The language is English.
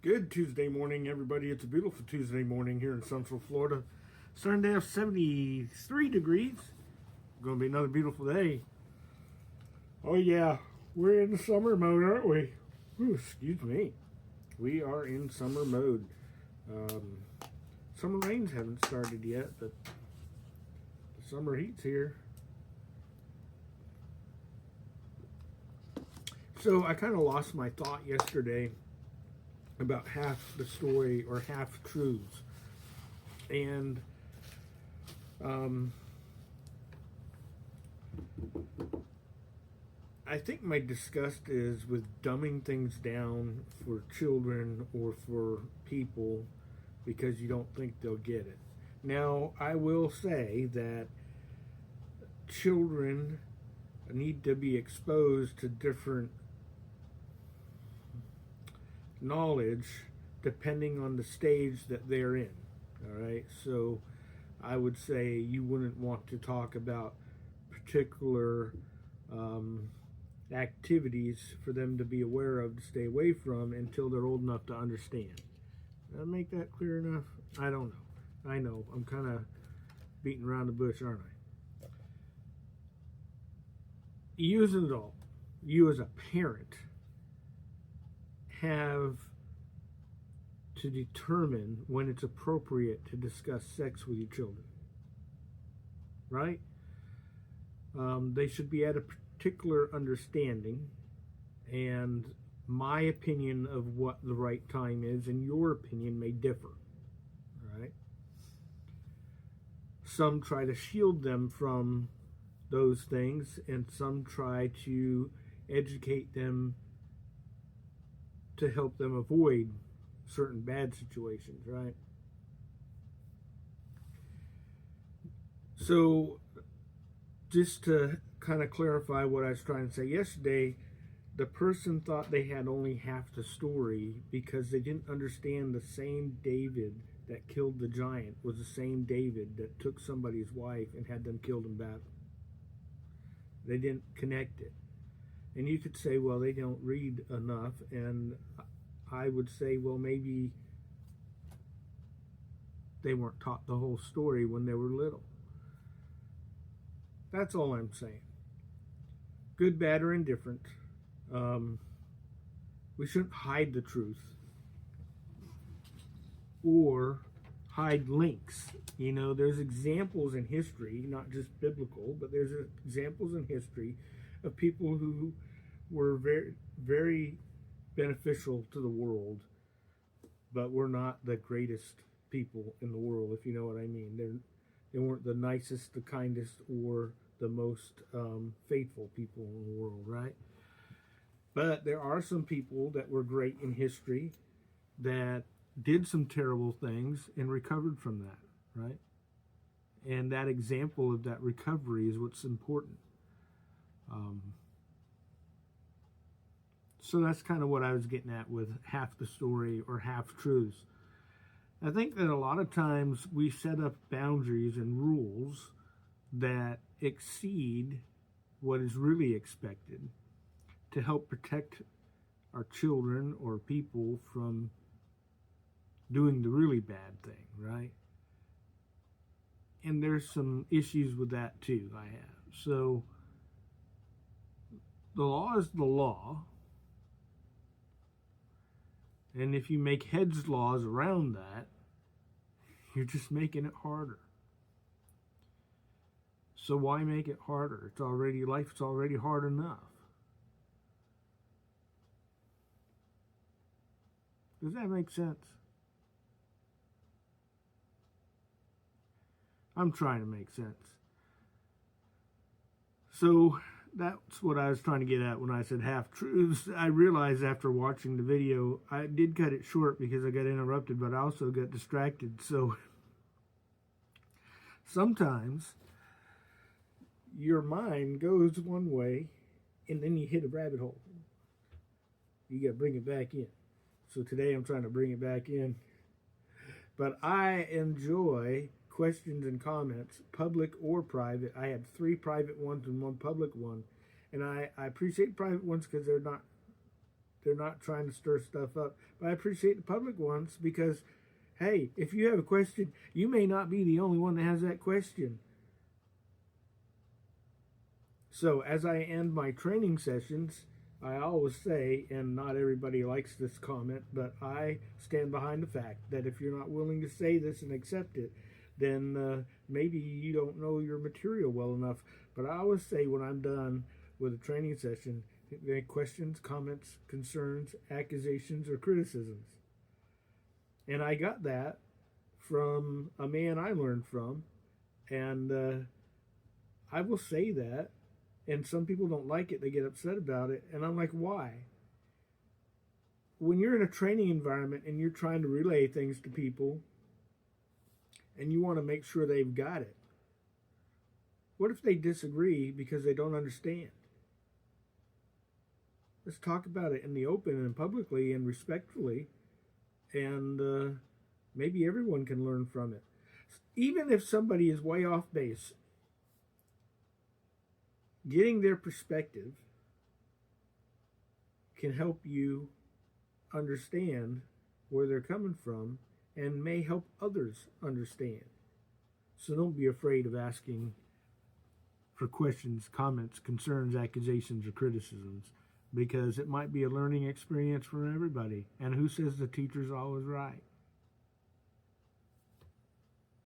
Good Tuesday morning, everybody. It's a beautiful Tuesday morning here in Central Florida. Starting to have 73 degrees. Going to be another beautiful day. Oh, yeah. We're in summer mode, aren't we? Ooh, excuse me. We are in summer mode. Summer rains haven't started yet, but the summer heat's here. So I kind of lost my thought yesterday about half the story or half truths. And I think my disgust is with dumbing things down for children or for people because you don't think they'll get it. Now, I will say that children need to be exposed to different knowledge depending on the stage that they're in. All right, so I would say you wouldn't want to talk about particular activities for them to be aware of to stay away from until they're old enough to understand. Did I make that clear enough? I don't know. I know I'm kind of beating around the bush, aren't I? You as an adult, you as a parent, have to determine when it's appropriate to discuss sex with your children, right? They should be at a particular understanding, and my opinion of what the right time is and your opinion may differ, right? Some try to shield them from those things, and some try to educate them to help them avoid certain bad situations, right? So, just to kind of clarify what I was trying to say yesterday, the person thought they had only half the story because they didn't understand the same David that killed the giant was the same David that took somebody's wife and had them killed in battle. They didn't connect it. And you could say, well, they don't read enough, and I would say, well, maybe they weren't taught the whole story when they were little. That's all I'm saying. Good, bad, or indifferent. We shouldn't hide the truth or hide links. You know, there's examples in history, not just biblical, but there's examples in history of people who were very, very beneficial to the world, but were not the greatest people in the world, if you know what I mean. They weren't the nicest, the kindest, or the most faithful people in the world, right? But there are some people that were great in history that did some terrible things and recovered from that, right? And that example of that recovery is what's important. So that's kind of what I was getting at with half the story or half truths. I think that a lot of times we set up boundaries and rules that exceed what is really expected to help protect our children or people from doing the really bad thing, right? And there's some issues with that too, I have. So the law is the law. And if you make hedge laws around that, you're just making it harder. So why make it harder? Life's already hard enough. Does that make sense? I'm trying to make sense. So that's what I was trying to get at when I said half truths. I realized after watching the video, I did cut it short because I got interrupted, but I also got distracted. So sometimes your mind goes one way and then you hit a rabbit hole. You got to bring it back in. So today I'm trying to bring it back in. But I enjoy questions and comments, public or private. I had 3 private ones and 1 public one. And I appreciate private ones because they're not They're not trying to stir stuff up. But I appreciate the public ones because, hey, if you have a question, you may not be the only one that has that question. So as I end my training sessions, I always say, and not everybody likes this comment, but I stand behind the fact that if you're not willing to say this and accept it, then maybe you don't know your material well enough. But I always say when I'm done with a training session, any questions, comments, concerns, accusations, or criticisms. And I got that from a man I learned from, and I will say that. And some people don't like it, they get upset about it, and I'm like, why? When you're in a training environment and you're trying to relay things to people and you want to make sure they've got it, what if they disagree because they don't understand? Let's talk about it in the open and publicly and respectfully, and maybe everyone can learn from it. Even if somebody is way off base, getting their perspective can help you understand where they're coming from and may help others understand. So don't be afraid of asking for questions, comments, concerns, accusations, or criticisms, because it might be a learning experience for everybody. And who says the teacher's always right?